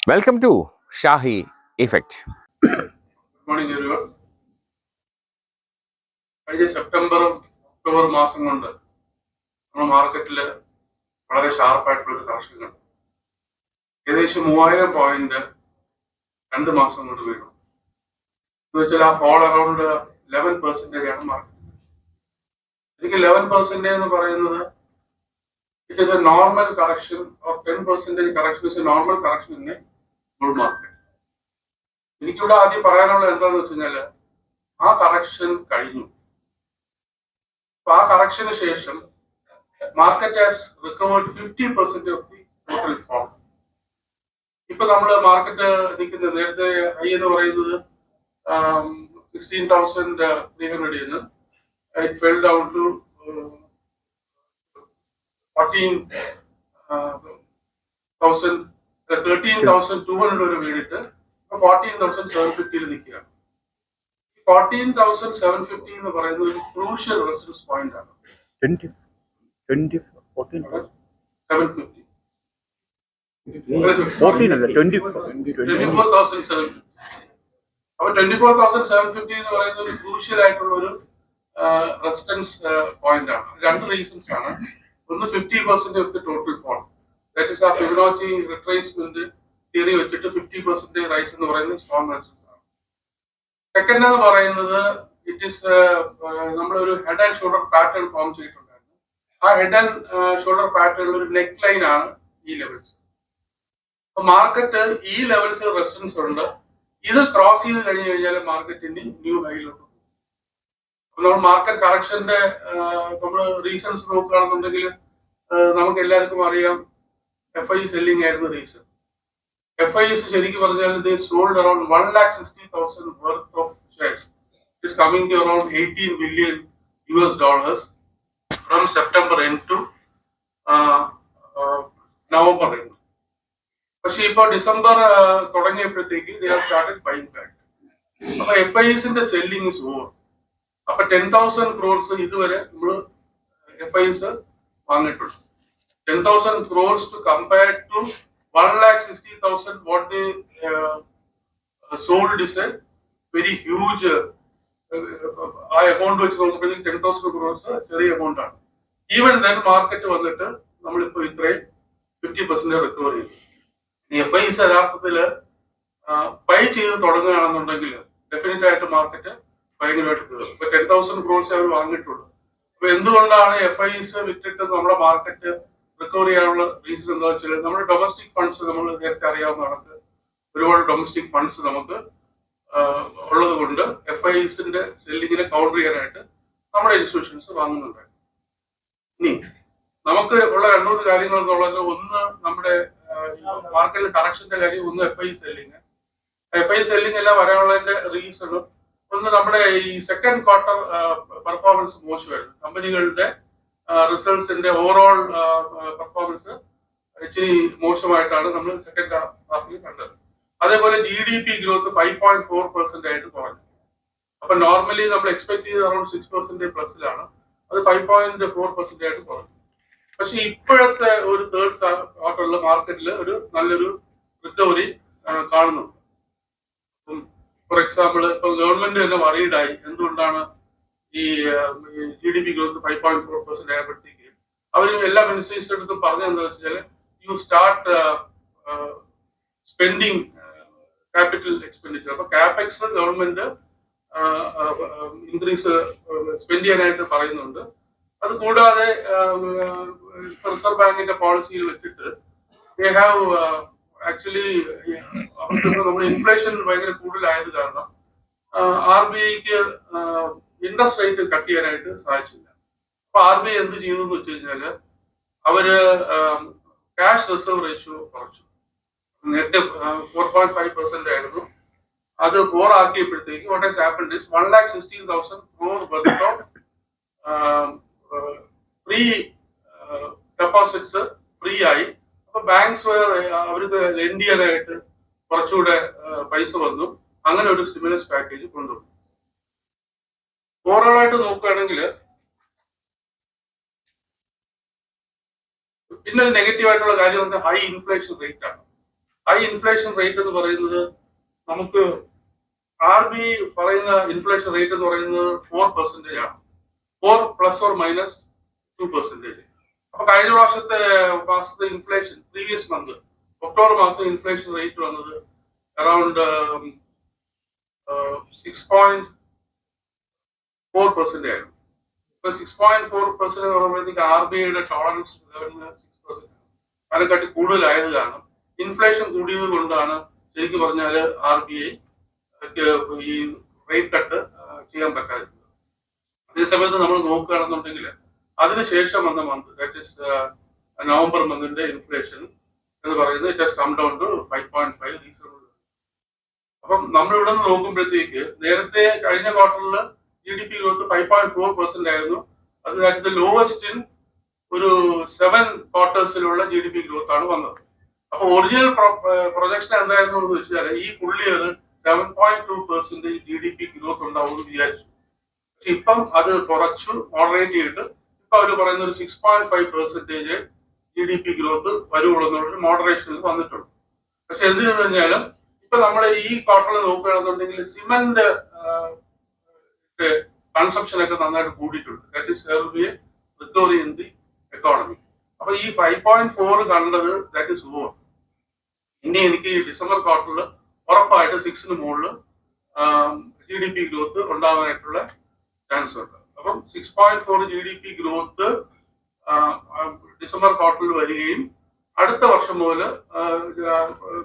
Welcome to Shahi Effect. Good morning, everyone. കഴിഞ്ഞ September October മാസം കൊണ്ട് നമ്മുടെ മാർക്കറ്റിൽ വളരെ ഷാർപ്പായിട്ടുള്ള ഒരു കറക്ഷൻ കണ്ടു. ഏകദേശം 3000 പോയിന്റ് 2 മാസം കൊണ്ട് വീണു. എന്ന് വെച്ചാൽ ആ ഫോൾ അറൌണ്ട് 11% ആണ് മാർക്കറ്റ്. എനിക്ക് 11% എന്ന് പറയുന്നത് it is A normal correction or 10% correction is A normal correction in A bull market. എനിക്കിവിടെ ആദ്യം പറയാനുള്ളത് എന്താണെന്ന് വെച്ച് കഴിഞ്ഞാൽ ആ കറക്ഷൻ കഴിഞ്ഞു. അപ്പൊ ആ കറക്ഷന് ശേഷം market has recovered 50% of the total form. ഇപ്പൊ നമ്മൾ മാർക്കറ്റ് നിൽക്കുന്നത് നേരത്തെ ഹൈ എന്ന് പറയുന്നത് 16,300 ഇറ്റ് ഫെൽ ഡൗൺ ടു 13,200 വരെ വീണിട്ട് 14,750 നിൽക്കുകയാണ്. 14,750 എന്ന് പറയുന്നത് ഒരു ക്രൂഷ്യൽ റെസിസ്റ്റൻസ് പോയിന്റ് ആണ്. 750 24,750. അപ്പൊ 24,750 എന്ന് പറയുന്ന ഒരു ക്രൂഷ്യൽ ആയിട്ടുള്ള ഒരു റെസിസ്റ്റൻസ് പോയിന്റ് ആണ്. രണ്ട് റീസൺസ് ആണ്. ഒന്ന് 50% of the total fall, that is ആ ഫിബൊനാച്ചി റിട്രേസ്മെന്റ് തിയറി വെച്ചിട്ട് 50% റൈസ് എന്ന് പറയുന്നത് സ്ട്രോങ് റെസിസ്റ്റൻസ് ആണ്. സെക്കൻഡ് എന്ന് പറയുന്നത് ഇറ്റ് ഈസ് നമ്മളൊരു head and shoulder pattern form ചെയ്തിട്ടുണ്ടായിരുന്നു. ആ ഹെഡ് ആൻഡ് ഷോൾഡർ പാറ്റേണിൽ ഒരു നെക്ക് ലൈൻ ആണ് ഈ ലെവൽസ്. അപ്പൊ മാർക്കറ്റ് ഈ ലെവൽസ് റെസിസ്റ്റൻസ് ഉണ്ട്. ഇത് ക്രോസ് ചെയ്ത് കഴിഞ്ഞു കഴിഞ്ഞാൽ മാർക്കറ്റിന് ന്യൂ ഹൈയിലോട്ട് പോകും. അപ്പൊ നമ്മൾ മാർക്കറ്റ് കറക്ഷന്റെ നമ്മൾ റീസൺസ് നോക്കുകയാണെന്നുണ്ടെങ്കിൽ നമുക്ക് എല്ലാവർക്കും അറിയാം FI സെല്ലിംഗ് ആയിരുന്നു റീസൺ. FIs ശരിക്കും പറഞ്ഞാൽ sold around 1,60,000 worth of shares. It is coming to around $18 billion from September end to November end. പക്ഷെ ഇപ്പൊ ഡിസംബർ തുടങ്ങിയപ്പോഴത്തേക്ക് they have started buying back. അപ്പൊ FIsന്റെ സെല്ലിംഗ് ഇസ് ഓവർ. അപ്പൊ 10,000 crores ഇതുവരെ നമ്മൾ FIs വാങ്ങിയിട്ടുണ്ട്. 10,000 crores to compare to 1,60,000 what they sold is a very huge ആ എമൗണ്ട് വെച്ച് നോക്കുമ്പോഴത്തേക്ക് 10,000 crores ചെറിയ എമൗണ്ട് ആണ്. ഈവൻ ദെൻ മാർക്കറ്റ് വന്നിട്ട് നമ്മളിപ്പോ ഇത്രയും 50% റിക്കവർ ചെയ്തു. FIs യഥാർത്ഥത്തിൽ ബൈ ചെയ്ത് തുടങ്ങുകയാണെന്നുണ്ടെങ്കിൽ ഡെഫിനറ്റ് ആയിട്ട് മാർക്കറ്റ് ഭയങ്കരമായിട്ട് കയറും. ഇപ്പൊ 10,000 crores അവർ വാങ്ങിയിട്ടുള്ളൂ. അപ്പൊ എന്തുകൊണ്ടാണ് FIs വിറ്റിട്ട് നമ്മുടെ മാർക്കറ്റ് റിക്കവർ ചെയ്യാനുള്ള റീസൺ എന്താ വെച്ചാൽ നമ്മുടെ ഡൊമസ്റ്റിക് ഫണ്ട്സ് നമ്മൾ നേരത്തെ അറിയാവുന്ന കണക്ക് ഒരുപാട് ഡൊമസ്റ്റിക് ഫണ്ട്സ് നമുക്ക് ഉള്ളത് കൊണ്ട് FIsന്റെ സെല്ലിങ്ങിനെ കൗണ്ടർ ചെയ്യാനായിട്ട് നമ്മുടെ ഇൻസ്റ്റിറ്റ്യൂഷൻസ് വാങ്ങുന്നുണ്ട്. ഇനി നമുക്ക് ഉള്ള 2-3 കാര്യങ്ങൾ എന്നുള്ളത് ഒന്ന് നമ്മുടെ മാർക്കറ്റിൽ കറക്ഷന്റെ കാര്യം, ഒന്ന് FI സെല്ലിങ്. FI സെല്ലിങ് എല്ലാം വരാനുള്ളതിന്റെ റീസൺ ഒന്ന് നമ്മുടെ ഈ സെക്കൻഡ് ക്വാർട്ടർ പെർഫോമൻസ് മോശമായിരുന്നു. കമ്പനികളുടെ റിസൾട്ട്സിന്റെ ഓവറോൾ പെർഫോമൻസ് ഇച്ചിരി മോശമായിട്ടാണ് നമ്മൾ സെക്കൻഡ് ഹാഫിൽ കണ്ടത്. അതേപോലെ GDP ഗ്രോത്ത് 5.4% ആയിട്ട് കുറഞ്ഞു. അപ്പൊ നോർമലി നമ്മൾ എക്സ്പെക്ട് ചെയ്ത് അറൌണ്ട് 6% പ്ലസിലാണ്, അത് 5.4% ആയിട്ട് കുറഞ്ഞു. പക്ഷെ ഇപ്പോഴത്തെ ഒരു തേർഡ് ക്വാർട്ടറിലെ മാർക്കറ്റിൽ ഒരു നല്ലൊരു റിക്കവറി കാണുന്നുണ്ട്. ഫോർ എക്സാമ്പിൾ ഇപ്പൊ ഗവൺമെന്റ് തന്നെ വറീഡായി എന്തുകൊണ്ടാണ് ഈ GDP ഗ്രോത്ത് 5.4% ആയപ്പോഴത്തേക്ക് അവർ എല്ലാ മിനിസ്റ്റേഴ്സിന്റെ അടുത്തും പറഞ്ഞതെന്താ വെച്ചാൽ you start spending capital expenditure. അപ്പൊ കാപെക്സ് ഗവൺമെന്റ് ഇൻക്രീസ് സ്പെൻഡ് ചെയ്യാനായിട്ട് പറയുന്നുണ്ട്. അത് കൂടാതെ റിസർവ് ബാങ്കിന്റെ പോളിസിയിൽ വെച്ചിട്ട് ദേ ഹാവ് ആക്ച്വലി നമ്മൾ ഇൻഫ്ലേഷൻ ഭയങ്കര കൂടുതലായത് കാരണം RBIക്ക് ഇൻട്രസ്റ്റ് റേറ്റ് കട്ട് ചെയ്യാനായിട്ട് സാധിച്ചില്ല. അപ്പൊ RBI എന്ത് ചെയ്തു എന്ന് വെച്ച് കഴിഞ്ഞാല് അവര് ക്യാഷ് റിസർവ് റേഷ്യോ കുറച്ചു. നേരത്തെ 4.5% ആയിരുന്നു, അത് 4 ആക്കിയപ്പോഴത്തേക്ക് what has happened is 1,16,000 crore worth of free deposits free ആയി. അപ്പൊ ബാങ്ക്സ് അവർക്ക് ലെൻഡ് ചെയ്യാനായിട്ട് കുറച്ചുകൂടെ പൈസ വന്നു. അങ്ങനെ ഒരു സ്റ്റിമുലസ് പാക്കേജ് കൊണ്ടുവന്നു. ഓവറോൾ ആയിട്ട് നോക്കുകയാണെങ്കിൽ പിന്നെ നെഗറ്റീവ് ആയിട്ടുള്ള കാര്യം ഹൈ ഇൻഫ്ലേഷൻ റേറ്റ് ആണ്. ഹൈ ഇൻഫ്ലേഷൻ റേറ്റ് എന്ന് പറയുന്നത് നമുക്ക് RBI പറയുന്ന ഇൻഫ്ലേഷൻ റേറ്റ് എന്ന് പറയുന്നത് 4% ആണ്. 4 ± 2%. അപ്പൊ കഴിഞ്ഞ മാസത്തെ ഇൻഫ്ലേഷൻ പ്രീവിയസ് മന്ത് ഒക്ടോബർ മാസം ഇൻഫ്ലേഷൻ റേറ്റ് വന്നത് അറൌണ്ട് 6.4% ആയിരുന്നു. ഇപ്പൊ 6.4% എന്ന് പറയുമ്പോഴത്തേക്ക് RBIയുടെ ടോളറൻസ് ലെവലിന് 6%. അതിനെക്കാട്ടി കൂടുതലായത് കാരണം ഇൻഫ്ലേഷൻ കൂടിയത് കൊണ്ടാണ് ശരിക്കും പറഞ്ഞാൽ RBI ഈ റേറ്റ് കട്ട് ചെയ്യാൻ പറ്റാതിരുന്നത്. അതേസമയത്ത് നമ്മൾ നോക്കുകയാണെന്നുണ്ടെങ്കിൽ അതിനുശേഷം വന്ന മന്ത് ദാറ്റ് ഇസ് നവംബർ മന്തിന്റെ ഇൻഫ്ലേഷൻ എന്ന് പറയുന്നത് it has come down to 5.5 reasonable. അപ്പം നമ്മളിവിടെ നിന്ന് നോക്കുമ്പോഴത്തേക്ക് നേരത്തെ കഴിഞ്ഞ ക്വാർട്ടറിൽ GDP ഗ്രോത്ത് 5.4% ആയിരുന്നു. അത് ദ ലോവസ്റ്റ് ഇൻ ഒരു 7 ക്വാർട്ടേഴ്സിലുള്ള GDP ഗ്രോത്ത് ആണ് വന്നത്. അപ്പൊ ഒറിജിനൽ പ്രൊജക്ഷൻ എന്തായിരുന്നു എന്ന് വെച്ചാൽ ഈ ഫുൾ ഇയർ 7.2% GDP ഗ്രോത്ത് ഉണ്ടാവുമെന്ന് വിചാരിച്ചു. പക്ഷെ ഇപ്പം അത് കുറച്ചു മോഡറേറ്റ് ചെയ്തിട്ട് ഇപ്പൊ അവർ പറയുന്ന ഒരു 6.5% GDP ഗ്രോത്ത് വരുവുള്ളൂ എന്നുള്ളൊരു മോഡറേഷനിൽ വന്നിട്ടുണ്ട്. പക്ഷെ എന്തിനു കഴിഞ്ഞാലും ഇപ്പൊ നമ്മൾ ഈ ക്വാർട്ടറിൽ നോക്കുകയാണെന്നുണ്ടെങ്കിൽ സിമന്റ് കൺസംഷൻ ഒക്കെ നന്നായിട്ട് കൂടിയിട്ടുണ്ട്. That is recovery in the economy. അപ്പൊ ഈ 5.4 കണ്ടത് ദാറ്റ് ഈസ് ഓവർ. ഇനി എനിക്ക് ഈ ഡിസംബർ ക്വാർട്ടറിൽ ഉറപ്പായിട്ട് 6ന് മുകളിൽ GDP ഗ്രോത്ത് ഉണ്ടാകാനായിട്ടുള്ള ചാൻസ് ഉണ്ട്. അപ്പം 6.4 GDP ഗ്രോത്ത് ഡിസംബർ ക്വാർട്ടറിൽ വരികയും അടുത്ത വർഷം മുതൽ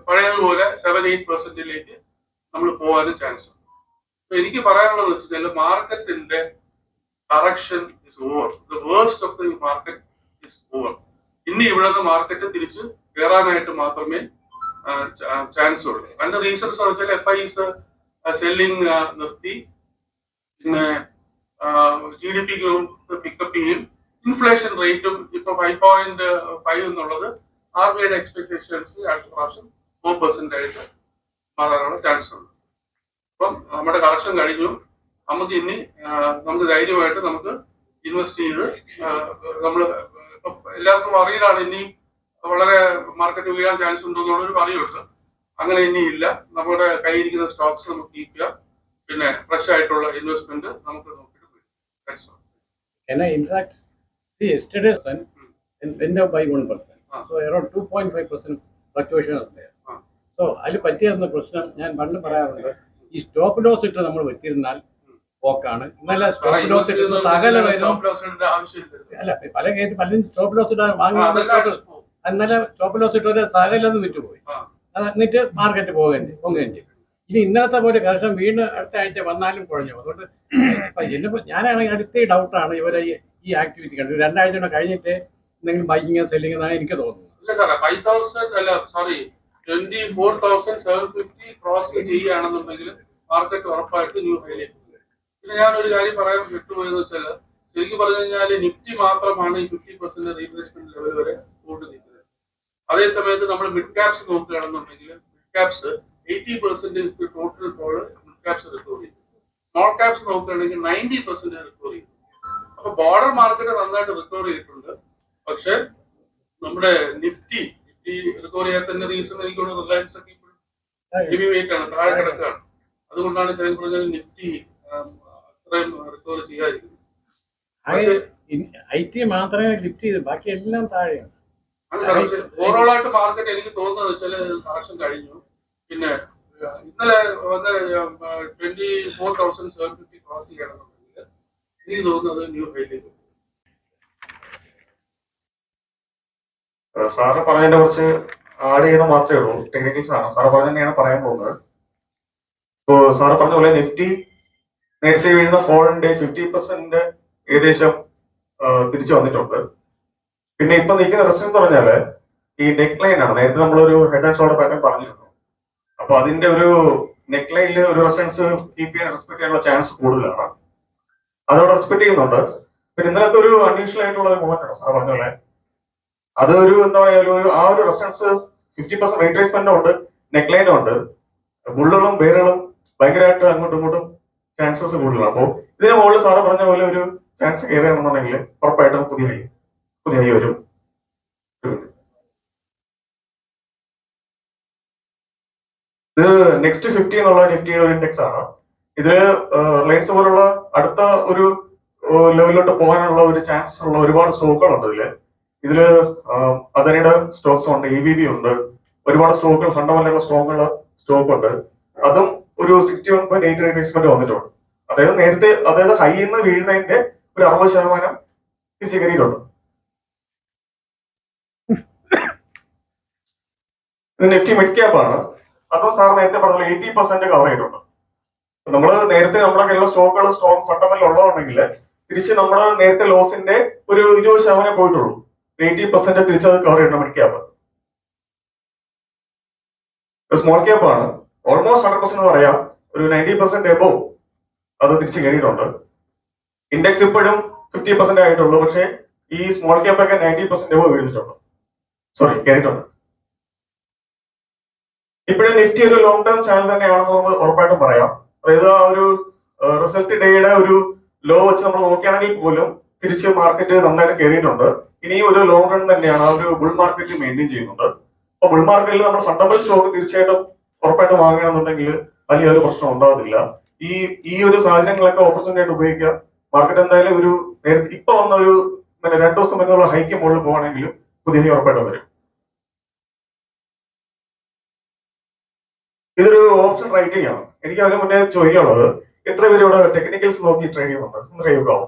പഴയതുപോലെ 7-8% നമ്മൾ പോകാനും ചാൻസ് ഉണ്ട്. അപ്പൊ എനിക്ക് പറയാനുള്ളത് വെച്ചാൽ മാർക്കറ്റിന്റെ correction is over. The worst of the market is over. ഇനി ഇവിടെ നിന്ന് മാർക്കറ്റ് തിരിച്ച് കയറാനായിട്ട് മാത്രമേ ചാൻസ് ഉള്ളൂ. അതിന്റെ റീസൺസ് എന്ന് വെച്ചാൽ FIs സെല്ലിംഗ് നിർത്തി, പിന്നെ GDP ഗ്രോത്ത് പിക്കപ്പ് ചെയ്യും, ഇൻഫ്ലേഷൻ റേറ്റും ഇപ്പൊ 5.5 എന്നുള്ളത് RBIയുടെ എക്സ്പെക്ടേഷൻസ് അടുത്ത പ്രാവശ്യം 4% ആയിട്ട് മാറാനുള്ള ചാൻസ് ഉണ്ട്. അപ്പം നമ്മുടെ കളക്ഷൻ കഴിഞ്ഞു. നമുക്ക് ഇനി നമുക്ക് ധൈര്യമായിട്ട് നമുക്ക് ഇൻവെസ്റ്റ് ചെയ്ത് നമ്മൾ എല്ലാവർക്കും അറിയിലാണ് ഇനി വളരെ മാർക്കറ്റ് വീഴാൻ ചാൻസ് ഉണ്ടെന്നുള്ളൊരു പറയുണ്ട്. അങ്ങനെ ഇനി ഇല്ല. നമ്മുടെ കയ്യിരിക്കുന്ന സ്റ്റോക്സ് നമുക്ക് കീപ്പ് ചെയ്യാം. പിന്നെ ഫ്രഷ് ആയിട്ടുള്ള ഇൻവെസ്റ്റ്മെന്റ് നമുക്ക് നോക്കിയിട്ട് പോയി. Yesterday went up by 1%. So around 2.5% fluctuation is there. So അതിൽ പറ്റിയ പ്രശ്നം ഞാൻ പണ്ട് പറയാറുണ്ട്, ഈ സ്റ്റോപ്പ് ലോസ് ഇട്ട് നമ്മൾ വെച്ചിരുന്നാൽ പോക്കാണ്. ഇന്നലെ സ്റ്റോപ്പ് ലോസ് ഇട്ടുന്ന സകല അല്ല പല കേസ് പലരും സ്റ്റോപ്പ് ലോസ് ഇട്ട് വാങ്ങി ഇന്നലെ സ്റ്റോപ്പ് ലോസ് ഇട്ടവരെ സകലം വിറ്റുപോയി. അത് എന്നിട്ട് മാർക്കറ്റ് പോവുകയും ചെയ്യും. ഇനി ഇന്നലത്തെ പോലെ കർഷകൻ വീണ്ടും അടുത്ത ആഴ്ച വന്നാലും കുഴഞ്ഞു. അതുകൊണ്ട് ഞാനാണെങ്കിൽ അടുത്ത ഡൗട്ടാണ് ഇവരെ ഈ ആക്ടിവിറ്റി കണ്ടു 2 ആഴ്ച കഴിഞ്ഞിട്ട് എന്തെങ്കിലും ബൈക്കിങ് സെല്ലിംഗ് എന്നാണ് എനിക്ക് തോന്നുന്നത്. 24,750 ക്രോസ് ചെയ്യുകയാണെന്നുണ്ടെങ്കിൽ മാർക്കറ്റ് ഉറപ്പായിട്ട് ന്യൂ ഹൈലേക്ക്. പിന്നെ ഞാനൊരു കാര്യം പറയാൻ വിട്ടുപോയെന്ന് വെച്ചാൽ ശരിക്കും പറഞ്ഞു കഴിഞ്ഞാൽ നിഫ്റ്റി മാത്രമാണ് ഈ 50% റീപ്ലേസ്മെന്റ് ലെവൽ വരെ കൊണ്ട് നിൽക്കുന്നത്. അതേസമയത്ത് നമ്മൾ മിഡ് ക്യാപ്സ് നോക്കുകയാണെന്നുണ്ടെങ്കിൽ mid caps 80% total fall mid caps recover ചെയ്തു. സ്മോൾ ക്യാപ്സ് നോക്കുകയാണെങ്കിൽ 90% റിക്കവർ ചെയ്തു. അപ്പൊ ബോർഡർ മാർക്കറ്റ് നന്നായിട്ട് റിക്കവർ ചെയ്തിട്ടുണ്ട്. പക്ഷെ നമ്മുടെ നിഫ്റ്റി റിക്കവർ ചെയ്യാത്തതിന്റെ റീസൺ എനിക്ക് റിലയൻസ് ഒക്കെ ഇപ്പോഴും ഹെവി വെയിറ്റ് ആണ്, താഴെ കിടക്കുകയാണ്. അതുകൊണ്ടാണ് ശരിക്കും പറഞ്ഞാൽ നിഫ്റ്റി അത്രയും റിക്കവർ ചെയ്യാതിരിക്കുന്നത്. IT മാത്രമേ ലിഫ്റ്റ് ചെയ്തു, ബാക്കി എല്ലാം താഴെയാണ്. ഓവറോൾ ആയിട്ട് മാർക്കറ്റ് എനിക്ക് തോന്നുന്നത് വെച്ചാൽ കളക്ഷൻ കഴിഞ്ഞു. പിന്നെ ഇന്നലെ വന്ന 24,750 ക്രോസ് ചെയ്യണമെന്നുണ്ടെങ്കിൽ എനിക്ക് തോന്നുന്നത് ന്യൂ ഹൈലേക്ക്. സാറ് പറഞ്ഞതിനെ കുറിച്ച് ആഡ് ചെയ്യുന്ന മാത്രമേ ഉള്ളൂ. ടെക്നിക്കൽസ് ആണ് സാറ് പറഞ്ഞ തന്നെയാണ് പറയാൻ പോകുന്നത്. ഇപ്പോ സാറ് പറഞ്ഞ പോലെ നിഫ്റ്റി നേരത്തെ വീഴുന്ന ഫോളിന്റെ 50% ഏകദേശം തിരിച്ചു വന്നിട്ടുണ്ട്. പിന്നെ ഇപ്പൊ നിൽക്കുന്ന റെസ്റ്റ് എന്ന് പറഞ്ഞാല് ഈ നെക്ക് ലൈൻ ആണ്. നേരത്തെ നമ്മളൊരു ഹെഡ് ആൻഡ് ഷോൾഡർ പാറ്റേൺ പറഞ്ഞിരുന്നു. അപ്പൊ അതിന്റെ ഒരു നെക്ക് ലൈനിൽ ഒരു റെസിസ്റ്റൻസ് കീപ്പ് ചെയ്യാൻ റെസ്പെക്ട് ചെയ്യാനുള്ള ചാൻസ് കൂടുതലാണ്. അതോടെ റെസ്പെക്ട് ചെയ്യുന്നുണ്ട്. പിന്നെ ഇന്നലത്തെ ഒരു അൺയൂഷ്വൽ ആയിട്ടുള്ള ഒരു മൂവ്മെന്റ് ആണ് സാർ പറഞ്ഞ പോലെ. അതൊരു എന്താ പറയാ ആ ഒരു റെസിസ്റ്റൻസ് 50% റീട്രേസ്മെന്റും ഉണ്ട്, നെക്ക് ലൈനും ഉണ്ട്. ബുള്ളുകളും ബെയറുകളും ഭയങ്കരമായിട്ട് അങ്ങോട്ടും ഇങ്ങോട്ടും ചാൻസസ് കൂടുതലാണ്. അപ്പോൾ ഇതിന് മുകളിൽ സാറ് പറഞ്ഞ പോലെ ഒരു ചാൻസ് കയറുകയാണെന്നുണ്ടെങ്കിൽ ഉറപ്പായിട്ടും പുതിയ ഹൈ വരും. ഇത് നെക്സ്റ്റ് 50 എന്നുള്ള നിഫ്റ്റിയുടെ ഒരു ഇൻഡെക്സ് ആണ്. ഇതില് റിലയൻസ് പോലുള്ള അടുത്ത ഒരു ലെവലിലോട്ട് പോകാനുള്ള ഒരു ചാൻസ് ഉള്ള ഒരുപാട് സ്റ്റോക്കുകളുണ്ട് ഇതില് അദാനിയുടെ സ്റ്റോക്സ് ഉണ്ട്, EVB ഉണ്ട്, ഒരുപാട് സ്റ്റോക്കുകൾ ഫണ്ടമെന്റൽ സ്റ്റോക്ക് ഉണ്ട്. അതും ഒരു 61.8 റേറ്റ്മെന്റ് വന്നിട്ടുണ്ട്. അതായത് ഹൈയിൽ നിന്ന് വീഴുന്നതിന്റെ ഒരു 60% തിരിച്ചു കയറിയിട്ടുണ്ട്. ഇത് നിഫ്റ്റി മിഡ് ക്യാപ്പ് ആണ്. അതും സാർ നേരത്തെ പറഞ്ഞ 80% കവർ ചെയ്തിട്ടുണ്ട്. നമ്മൾ നേരത്തെ നമ്മുടെ കയ്യിലുള്ള സ്റ്റോക്ക് ഫണ്ടമെന്റൽ ഉള്ളതുണ്ടെങ്കിൽ തിരിച്ച് നമ്മുടെ നേരത്തെ ലോസിന്റെ ഒരു 20% പോയിട്ടുള്ളൂ. 80% തിരിച്ചത് കവർ ചെയ്യണം മിഡ് ക്യാപ്പ്. സ്മോൾ ക്യാപ്പ് ആണ്. ഓൾമോസ്റ്റ് 100% എന്ന് പറയാം. ഒരു 90% എബോവ് അത് തിരിച്ച് കയറിയിട്ടുണ്ട്. ഇൻഡെക്സ് ഇപ്പോഴും 50% ആയിട്ടുള്ളൂ. പക്ഷേ ഈ സ്മോൾ ക്യാപ്പ് ഒക്കെ 90% എബോവ് വീഴ്ന്നിട്ടുണ്ട്. കയറിയിട്ടുണ്ട്. ഇപ്പോഴും നിഫ്റ്റി ഒരു ലോങ് ടേം ചാനൽ തന്നെയാണെന്ന് നമ്മൾ ഉറപ്പായിട്ടും പറയാം. അതായത് ആ ഒരു റിസൾട്ട് ഡേയുടെ ഒരു ലോ വെച്ച് നമ്മൾ നോക്കുകയാണെങ്കിൽ പോലും തിരിച്ച് മാർക്കറ്റ് നന്നായിട്ട് കയറിയിട്ടുണ്ട്. ഇനിയും ഒരു ലോങ് റൺ തന്നെയാണ്. ആ ഒരു ബുൾ മാർക്കറ്റ് മെയിൻറ്റെയിൻ ചെയ്യുന്നുണ്ട്. അപ്പൊ ബുൾ മാർക്കറ്റിൽ നമ്മൾ ഫണ്ടമെന്റൽ സ്റ്റോക്ക് തീർച്ചയായിട്ടും ഉറപ്പായിട്ടും വാങ്ങണമെന്നുണ്ടെങ്കിൽ വലിയൊരു പ്രശ്നം ഉണ്ടാകുന്നില്ല. ഈ ഒരു സാഹചര്യങ്ങളൊക്കെ ഓപ്പർച്യൂണിറ്റി ആയിട്ട് ഉപയോഗിക്കുക. മാർക്കറ്റ് എന്തായാലും ഒരു നേരത്തെ ഇപ്പൊ വന്ന ഒരു 2 ദിവസം മുന്നുള്ള ഹൈക്ക് മുകളിൽ പോകണമെങ്കിൽ പുതിയ ഉറപ്പായിട്ടും വരും. ഇതൊരു ഓപ്ഷൻ റൈറ്റിംഗ് ആണ്. എനിക്ക് അതിന് മുന്നേ ചോദിക്കാനുള്ളത്, എത്ര പേര് ഇവിടെ ടെക്നിക്കൽസ് നോക്കി ട്രേഡ് ചെയ്യുന്നുണ്ട്? ഒന്ന് കൈവക്കാവും.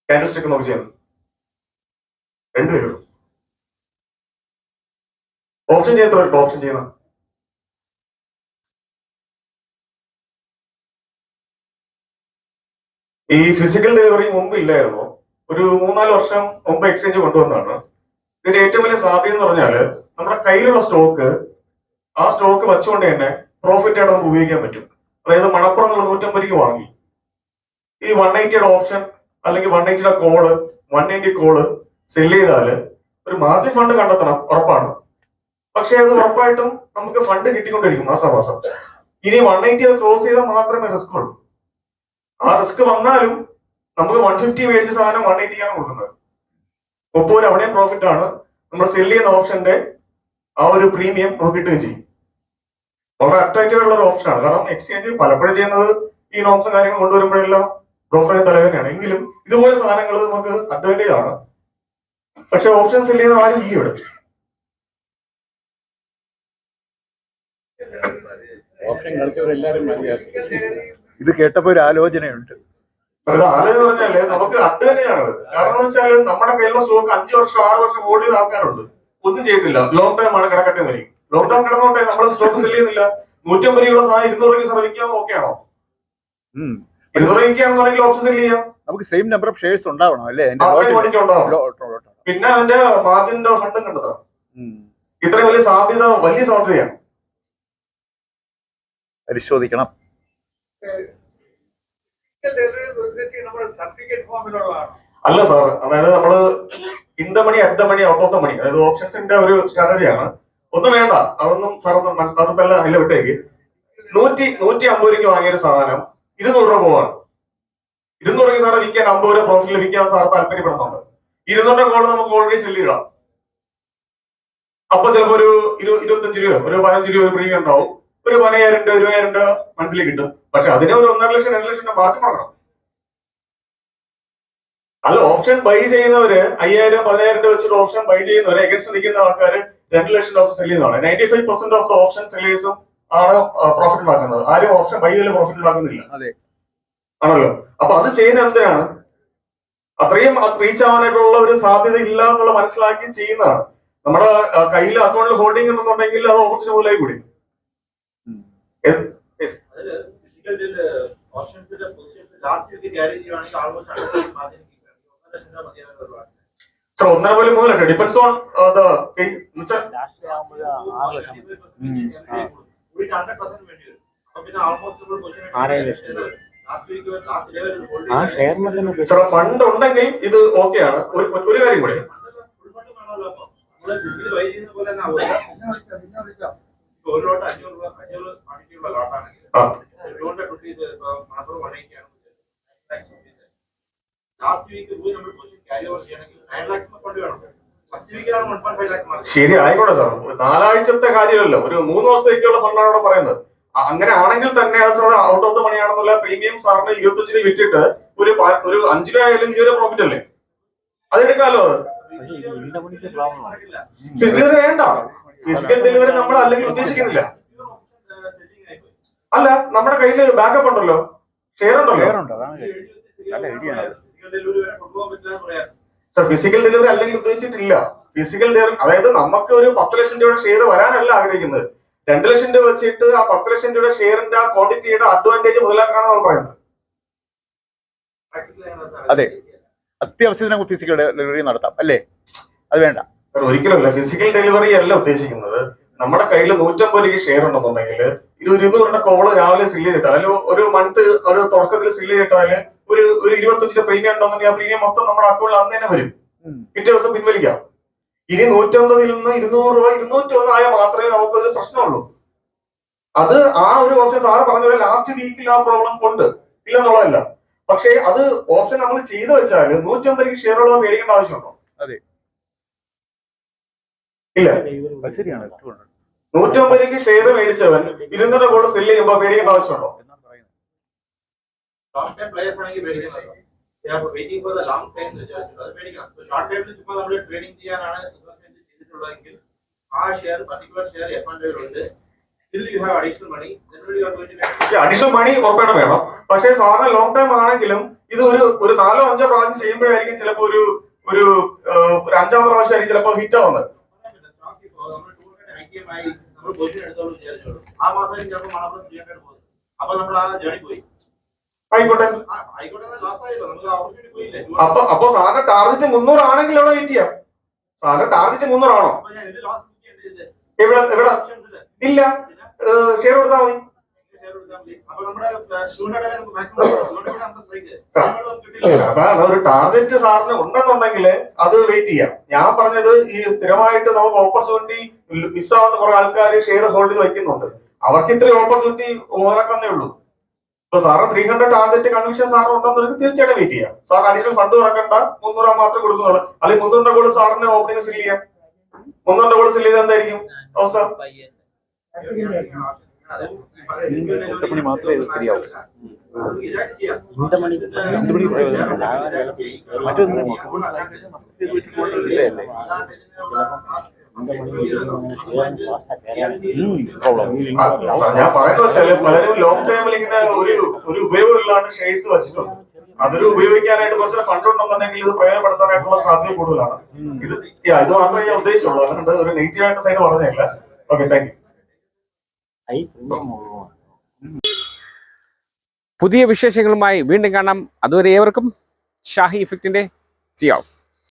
ക്യാൻഡിൽ സ്റ്റിക്ക് നോക്കി ചെയ്യുന്നു 2 പേരുള്ളൂ. ഓപ്ഷൻ ചെയ്യുന്നവർക്ക് ഓപ്ഷൻ ചെയ്യുന്ന ഈ ഫിസിക്കൽ ഡെലിവറി മുമ്പ് ഇല്ലായിരുന്നു. ഒരു 3-4 വർഷം മുമ്പ് എക്സ്ചേഞ്ച് കൊണ്ടുവന്നതാണ്. ഇതിന്റെ ഏറ്റവും വലിയ സാധ്യത എന്ന് പറഞ്ഞാല് നമ്മുടെ കയ്യിലുള്ള ആ സ്റ്റോക്ക് വെച്ചുകൊണ്ട് തന്നെ പ്രോഫിറ്റ് ആയിട്ട് നമുക്ക് ഉപയോഗിക്കാൻ പറ്റും. അതായത് മണപ്പുറം 150 രൂപയ്ക്ക് വാങ്ങി ഈ 180യുടെ ഓപ്ഷൻ അല്ലെങ്കിൽ 180യുടെ കോള് 190 കോള് സെല് ചെയ്താല് ഒരു മാർജിൻ ഫണ്ട് കണ്ടെത്തണം, ഉറപ്പാണ്. പക്ഷെ അത് ഉറപ്പായിട്ടും നമുക്ക് ഫണ്ട് കിട്ടിക്കൊണ്ടിരിക്കും മാസം. ഇനി 180 ക്രോസ് ചെയ്താൽ മാത്രമേ റിസ്ക് ഉള്ളൂ. ആ റിസ്ക് വന്നാലും നമുക്ക് 150 മേടിച്ച സാധനം 180 കൊടുക്കുന്നത്. 30 അവിടെയും പ്രോഫിറ്റ് ആണ്. നമ്മൾ സെല് ചെയ്യുന്ന ഓപ്ഷന്റെ ആ ഒരു പ്രീമിയം നമുക്ക് കിട്ടുകയും ചെയ്യും. വളരെ അട്രാക്റ്റീവ് ഉള്ള ഒരു ഓപ്ഷനാണ്. കാരണം എക്സ്ചേഞ്ച് പലപ്പോഴും ചെയ്യുന്നത് ഈ നോംസും കാര്യങ്ങളും കൊണ്ടുവരുമ്പോഴെല്ലാം ബ്രോക്കറേജ് തലവേദനയാണ്. എങ്കിലും ഇതുപോലെ സാധനങ്ങൾ നമുക്ക് അഡ്വാൻറ്റേജ് ആണ്. പക്ഷെ ഓപ്ഷൻ സെല് ചെയ്യുന്ന ആരും ഇവിടെ ഇത് കേട്ടപ്പോ ഒരു ആലോചനയുണ്ട്. ആലോചന പറഞ്ഞാല് നമുക്ക് അഡ്വാൻറ്റേജ് ആണത്. കാരണം എന്ന് വെച്ചാൽ നമ്മുടെ കയ്യിലുള്ള സ്റ്റോക്ക് 5 വർഷം 6 വർഷം ഹോൾഡ് ചെയ്ത ആൾക്കാരുണ്ട്. ഒന്നും ചെയ്തില്ല. ലോങ് ടൈം ആണ് കിടക്കട്ടെ എന്ന് പറയും. ലോങ് ടൈം കിടന്നോട്ടെ, നമ്മൾ സ്റ്റോക്ക് സെല് ചെയ്യുന്നില്ല. 150 രൂപയുള്ള സാധനം 200 രൂപയ്ക്ക് ശ്രമിക്കാൻ ഓക്കെ ആണോ? 200 രൂപയ്ക്കാണെന്നുണ്ടെങ്കിൽ ഓപ്ഷൻ സെല് ചെയ്യാം. നമുക്ക് സെയിം നമ്പർ ഓഫ് ഷെയർസ് ഉണ്ടാവണം അല്ലേ? പിന്നെ അതിന്റെ മാർജിന്റെ ഫണ്ടും കണ്ടെത്തണം. ഇത്രയും വലിയ സാധ്യതയാണ്. പരിശോധിക്കണം. അല്ല സാർ, അതായത് നമ്മള് in the money at the money out of the money, അതായത് ഓപ്ഷൻസിന്റെ ഒരു സ്ട്രാറ്റജിയാണ്. ഒന്നും വേണ്ട, അതൊന്നും സാർ ഒന്ന് മനസ്സിലാകത്തല്ല. അതിൽ വിട്ടേക്ക് 150 രൂപയ്ക്ക് വാങ്ങിയൊരു സാധനം 200 രൂപ പോവാണ്. 200 രൂപയ്ക്ക് സാറ് വിൽക്കാൻ 50 രൂപ പ്രോഫിറ്റിൽ വിൽക്കാൻ സാർ താല്പര്യപ്പെടുന്നുണ്ട്. 200 രൂപ കോള് നമുക്ക് ഓൾറെഡി സെല് ചെയ്യണം. അപ്പൊ ചിലപ്പോ ഒരു 25 രൂപ, ഒരു 15 രൂപ ഒരു പ്രീമിയം ഉണ്ടാവും. ഒരു 10,000 രൂപ 20,000 രൂപ മന്ത്ലി കിട്ടും. പക്ഷെ അതിന് ഒരു 1.5 ലക്ഷം 2 ലക്ഷം രൂപ മാർജിൻ കൊടുക്കണം. അല്ല, ഓപ്ഷൻ ബൈ ചെയ്യുന്നവര് 5,000 10,000 രൂപ വെച്ചിട്ട് ഓപ്ഷൻ ബൈ ചെയ്യുന്നവര് എഗൻസ്റ്റ് നിൽക്കുന്ന ആൾക്കാര് 2 ലക്ഷം രൂപ സെല് ചെയ്യുന്നതാണ്. 95% ഓഫ് ദ ഓപ്ഷൻ സെല്ലേഴ്സും ആണ് പ്രോഫിറ്റ് ഉണ്ടാക്കുന്നത്. ആരും ഓപ്ഷൻ ബൈ ചെയ്ത് പ്രോഫിറ്റ് ഉണ്ടാക്കുന്നില്ല. ആണല്ലോ. അപ്പൊ അത് ചെയ്യുന്ന എന്തിനാണ്? അത്രയും റീച്ച് ആവാനായിട്ടുള്ള ഒരു സാധ്യത ഇല്ല എന്നുള്ള മനസ്സിലാക്കി ചെയ്യുന്നതാണ്. നമ്മുടെ കയ്യിൽ അക്കൗണ്ടിൽ ഹോൾഡിംഗ് എന്നുണ്ടെങ്കിൽ അത് ഓപ്പർച്യൂണിറ്റി മൂലമായി കൂടി. Sir 1.5 lakh depends on the sir fund ഉണ്ടെങ്കിൽ ഇത് ഓക്കെയാണ്. ഒരു കാര്യം കൂടെ, ഒരു ലോട്ട് 500 ക്വാണ്ടിറ്റിയുള്ള ലോട്ടാണെങ്കിൽ ലാസ്റ്റ് വീക്ക് പോയി നമ്മൾ ക്യാരി ഓവർ ചെയ്യണമെങ്കിൽ 9 lakhs ഫണ്ട് വേണം. ഫസ്റ്റ് വീക്കിലാണ് 1.5 ലാക്സ് മാർക്ക്. ശരി, ആയിക്കോട്ടെ സാർ. 4 ആഴ്ചത്തെ കാര്യമല്ലോ, ഒരു 3 ദിവസത്തേക്കുള്ള ഫണ്ടാണ് ഇവിടെ പറയുന്നത്. അങ്ങനെ ആണെങ്കിൽ തന്നെ അത് sir out of the money ആണെന്നുള്ള പ്രീമിയം സാറിന് 25 വിറ്റിട്ട് ഒരു 5 രൂപ ആയാലും ഈ ഒരു പ്രോഫിറ്റ് അല്ലേ, അതെടുക്കാമല്ലോ. ഫിസിക്കൽ വേണ്ട, ഫിസിക്കൽ ഡെലിവറി നമ്മൾ അല്ലെങ്കിൽ ഉദ്ദേശിക്കുന്നില്ല. അല്ല, നമ്മുടെ കയ്യിൽ ബാക്കപ്പ് ഉണ്ടല്ലോ, ഷെയർ ഉണ്ടല്ലോ. സാർ ഫിസിക്കൽ ഡെലിവറി അല്ലെങ്കിൽ ഉദ്ദേശിച്ചിട്ടില്ല. ഫിസിക്കൽ ഡെലിവറി അതായത് നമുക്ക് ഒരു 10 ലക്ഷം രൂപയുടെ ഷെയർ വരാനല്ല ആഗ്രഹിക്കുന്നത്. 2 ലക്ഷം രൂപ വെച്ചിട്ട് ആ 10 ലക്ഷം രൂപയുടെ ഷെയറിന്റെ ആ ക്വാണ്ടിറ്റിയുടെ അഡ്വാൻറ്റേജ് മുതലാക്കാനാണ് നമ്മൾ പറയുന്നത്. അതെ, അത്യാവശ്യത്തിന് ഫിസിക്കൽ ഡെലിവറി നടത്താം അല്ലേ, അത് വേണ്ട സാർ. ഒരിക്കലുമല്ല, ഫിസിക്കൽ ഡെലിവറി അല്ല ഉദ്ദേശിക്കുന്നത്. നമ്മുടെ കയ്യിൽ 150 രൂപയ്ക്ക് ഷെയർ ഉണ്ടെന്നുണ്ടെങ്കിൽ ഒരു 200 കോള് രാവിലെ സില്ല് ചെയ്തിട്ടാൽ, അല്ലെങ്കിൽ ഒരു മന്ത് ഒരു തുടക്കത്തിൽ സില്ല് ചെയ്തിട്ടാല് ഒരു 25 പ്രീമിയം ഉണ്ടെന്നുണ്ടെങ്കിൽ ആ പ്രീമിയം മൊത്തം നമ്മുടെ അക്കൗണ്ടിൽ അന്ന് തന്നെ വരും, പിറ്റേ ദിവസം പിൻവലിക്കാം. ഇനി 150 നിന്ന് 200 രൂപ 201 ആയാൽ മാത്രമേ നമുക്കൊരു പ്രശ്നമുള്ളൂ. അത് ആ ഒരു ഓപ്ഷൻ സാറ് പറഞ്ഞ പോലെ ലാസ്റ്റ് വീക്കിൽ ആ പ്രോബ്ലം കൊണ്ട് ഇല്ലെന്നുള്ളതല്ല. പക്ഷേ അത് ഓപ്ഷൻ നമ്മൾ ചെയ്തു വെച്ചാൽ 150 രൂപയ്ക്ക് ഷെയർ ഉള്ള മേടിക്കേണ്ട ആവശ്യമുണ്ടോ? അതെ, ഇല്ല. ശരിയാണ്. 150 രൂപയ്ക്ക് ഷെയർ മേടിച്ചവൻ 200 കോള് സെല്ല് ചെയ്യുമ്പോൾ മേടിക്കേണ്ട ആവശ്യമുണ്ടോ? ഷോർട്ട് ടൈം പ്ലേയേഴ്സ് ആണെങ്കിൽ പേടിക്കുന്നത്. They are waiting for the long time എന്ന് വിചാരിച്ചു അത് പേടിക്കണം. ഷോർട്ട് ടൈമിൽ ഇപ്പോൾ നമ്മൾ ട്രേഡിംഗ് ചെയ്യാനാണ് ഇൻവെസ്റ്റ്മെന്റ് ചെയ്തിട്ടുള്ളതെങ്കിൽ ആ ഷെയർ പർട്ടിക്കുലർ ഷെയർ ഉണ്ട്. Still you have additional money. Then you are going to get additional money ഉറപ്പായിട്ടും വേണം. പക്ഷേ സാറിന് ലോങ് ടൈം ആണെങ്കിലും ഇത് ഒരു 4-5 പ്രാവശ്യം ചെയ്യുമ്പോഴായിരിക്കും ചിലപ്പോൾ ഒരു 5-ാമത്തെ പ്രാവശ്യമായിരിക്കും ചിലപ്പോൾ ഹിറ്റ് ആവുന്നത്. നമ്മൾ 290 ആയി നമ്മൾ പൊസിഷൻ എടുത്തോളൂ വിചാരിച്ചോളൂ. ആ മാസം ചിലപ്പോൾ മണപ്പുറം 300 പോകും. അപ്പൊ നമ്മൾ ആ ജേണി പോയി. ആയിക്കോട്ടെ, ലാസ്റ്റ് ആയല്ലോ, നമുക്ക് ഓപ്പർച്യൂണിറ്റി പോയില്ലേ. അപ്പൊ സാറിന്റെ ടാർഗറ്റ് 300 ആണെങ്കിൽ അവിടെ വെയിറ്റ് ചെയ്യാം. സാറിന്റെ ടാർഗറ്റ് 300 ആണോ? അപ്പൊ ഞാൻ ഇത് ലാസ്റ്റ് ചെയ്യേണ്ടത് എവിടെ ഇല്ല, ഷെയർ കൊടുത്താൽ മതി. അപ്പൊ നമ്മുടെ 200 നമുക്ക് മാക്സിമം സ്ട്രൈക്ക് അതാണ് ഒരു ടാർഗറ്റ് സാറിന് ഉണ്ടെന്നുണ്ടെങ്കിൽ അത് വെയിറ്റ് ചെയ്യാം. ഞാൻ പറഞ്ഞത് ഈ സ്ഥിരമായിട്ട് നമുക്ക് ഓപ്പർച്യൂണിറ്റി മിസ്സാവുന്ന കുറെ ആൾക്കാർ ഷെയർ ഹോൾഡ് ചെയ്ത് വയ്ക്കുന്നുണ്ട്. അവർക്ക് ഇത്രയും ഓപ്പർച്യൂണിറ്റി ഓരക്കുന്നേ ഉള്ളൂ. ഇപ്പൊ സാറ് 300 ടാർഗറ്റ് കൺവിക്ഷൻ സാറിന് ഉണ്ടെന്നുണ്ടെങ്കിൽ തീർച്ചയായിട്ടും വെയിറ്റ് ചെയ്യാം. സാർ അഡീഷണൽ ഫണ്ട് ഇറക്കണ്ട, 300 മാത്രമേ കൊടുക്കുന്നുള്ളൂ. അല്ലെങ്കിൽ 300 കോള് സാറിന് ഓപ്പണിംഗ് സില്ല് ചെയ്യാം. 300 കോള് സില്ല് ചെയ്താൽ എന്തായിരിക്കും അവസ്ഥ? മണി മാത്രമേ ഇത് ശരിയാവും. ഞാൻ പറയുന്നത് വെച്ചാല് പലരും ലോങ് ടൈമിൽ ഇങ്ങനെ ഒരു ഉപയോഗമില്ലാണ്ട് ഷെയർസ് വെച്ചിട്ടുണ്ട്. അതൊരു ഉപയോഗിക്കാനായിട്ട് കുറച്ച് ഫണ്ട് ഉണ്ടെന്നുണ്ടെങ്കിൽ ഇത് പ്രയോജനപ്പെടുത്താനായിട്ടുള്ള സാധ്യത കൂടുതലാണ്. ഇത് മാത്രമേ ഞാൻ ഉദ്ദേശിച്ചുള്ളൂ, അല്ലാണ്ട് ഒരു നെഗറ്റീവ് ആയിട്ട് സൈഡ് പറഞ്ഞില്ല. Okay, thank you. പുതിയ വിശേഷങ്ങളുമായി വീണ്ടും കാണാം. അതുവരെ ഏവർക്കും ഷാഹി ഇഫക്റ്റിന്റെ സി ഓഫ്.